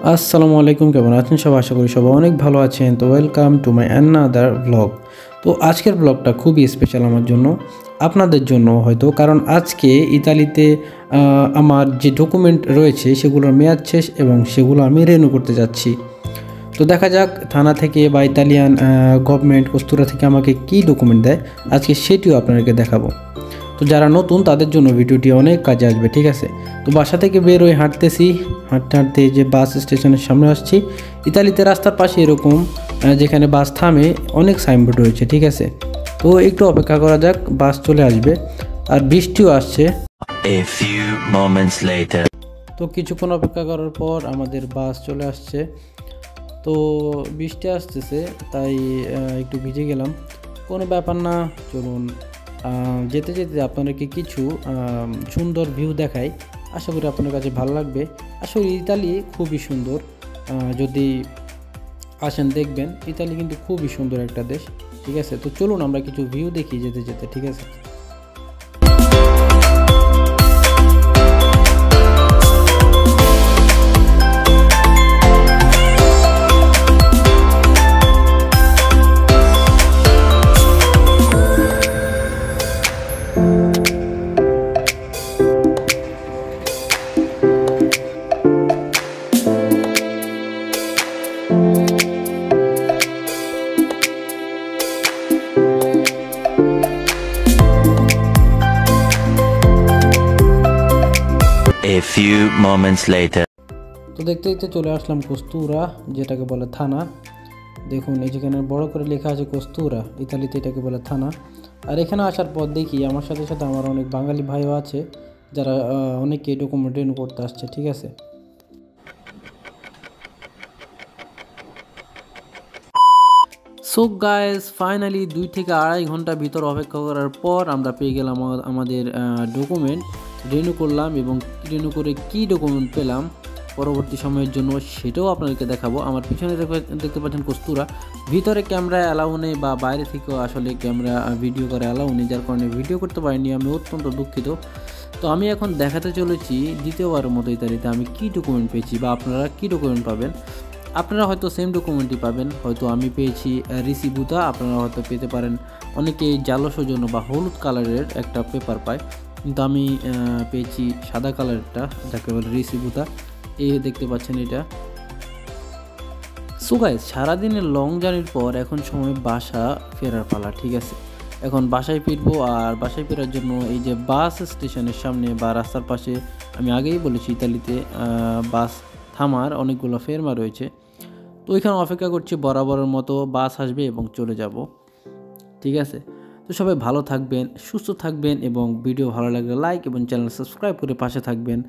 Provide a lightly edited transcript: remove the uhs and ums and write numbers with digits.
আসসালামু আলাইকুম, কেমন আছেন সবাই? আশা করি সবাই অনেক ভালো আছেন। তো welcome to my another blog. তো আজকের ব্লগটা খুবই স্পেশাল আমার জন্য, আপনাদের জন্য হয়তো, কারণ আজকে ইতালিতে আমার যে ডকুমেন্ট রয়েছে সেগুলোর মেয়াদ শেষ এবং সেগুলো আমি রিনিউ করতে যাচ্ছি। তো দেখা যাক থানা থেকে বা ইতালিয়ান গভর্নমেন্ট কস্তুরা থেকে আমাকে কী ডকুমেন্ট দেয়, আজকে সেটিও আপনাদেরকে দেখাবো। তো যারা নতুন তাদের জন্য ভিডিওটি অনেক কাজে আসবে, ঠিক আছে? তো বাসা থেকে বের হয়ে হাঁটতেছি, হাঁটতে হাঁটতে যে বাস স্টেশনের সামনে আসছি। ইতালিতে রাস্তার পাশে এরকম যেখানে বাস থামে অনেক সাইনবোর্ড রয়েছে, ঠিক আছে? তো একটু অপেক্ষা করা যাক, বাস চলে আসবে। আর বৃষ্টিও আসছে। A few moments later. তো কিছুক্ষণ অপেক্ষা করার পর আমাদের বাস চলে আসছে। তো বৃষ্টি আসতেছে তাই একটু ভিজে গেলাম, কোনো ব্যাপার না। চলুন যেতে যেতে আপনাদেরকে কিছু সুন্দর ভিউ দেখাই, আশা করি আপনার কাছে ভালো লাগবে। আসলে ইতালি খুবই সুন্দর, যদি আসেন দেখবেন ইতালি কিন্তু খুবই সুন্দর একটা দেশ, ঠিক আছে? তো চলুন আমরা কিছু ভিউ দেখি যেতে যেতে, ঠিক আছে? A few moments later. তো দেখতে দেখতে চলে আসলাম কস্তুরা, যেটাকে বলে থানা। দেখুন এই যেখানে বড় করে লেখা আছে কস্তুরা, ইতালিতে এটাকে বলে থানা। আর এখানে আসার পর দেখি আমার সাথে সাথে আমার অনেক বাঙালি ভাইও আছে, যারা অনেকে ডকুমেন্ট রিনিউ করতে আসছে, ঠিক আছে? সো গাইস, ফাইনালি 2 থেকে 2.5 ঘন্টা ভিতর অপেক্ষা করার পর আমরা পেয়ে গেলাম আমাদের ডকুমেন্ট। রিনিউ করলাম এবং রিনিউ করে কী ডকুমেন্ট পেলাম পরবর্তী সময়ের জন্য সেটাও আপনাদেরকে দেখাবো। আমার পিছনে দেখতে পাচ্ছেন কস্তুরা। ভিতরে ক্যামেরা অ্যালাউ নেই বা বাইরে থেকেও আসলে ক্যামেরা ভিডিও করে অ্যালাউ নেই, যার কারণে ভিডিও করতে পারিনি, আমি অত্যন্ত দুঃখিত। তো আমি এখন দেখাতে চলেছি দ্বিতীয়বারের মতো ইতালিতে আমি কী ডকুমেন্ট পেয়েছি বা আপনারা কী ডকুমেন্ট পাবেন। আপনারা হয়তো সেম ডকুমেন্টই পাবেন, হয়তো আমি পেয়েছি রিসিভুতা, আপনারা হয়তো পেতে পারেন অনেকে জালো সৌজন্য বা হলুদ কালারের একটা পেপার পায়, কিন্তু আমি পেয়েছি সাদা কালারটা, যাকে বলে রিসিভুতা। দেখতে পাচ্ছেন এটা। সো গাইস, সারাদিনের লং জার্নির পর এখন সময় বাসা ফেরার পালা, ঠিক আছে? এখন বাসায় ফিরবো, আর বাসায় ফেরার জন্য এই যে বাস স্টেশনের সামনে বা রাস্তার পাশে, আমি আগেই বলেছি ইতালিতে বাস থামার অনেকগুলো ফেরমা রয়েছে। তো ওইখানে অপেক্ষা করছি, বরাবরের মতো বাস আসবে এবং চলে যাব, ঠিক আছে? তো সবাই ভালো থাকবেন, সুস্থ থাকবেন এবং ভিডিও ভালো লাগলে লাইক এবং চ্যানেল সাবস্ক্রাইব করে পাশে থাকবেন।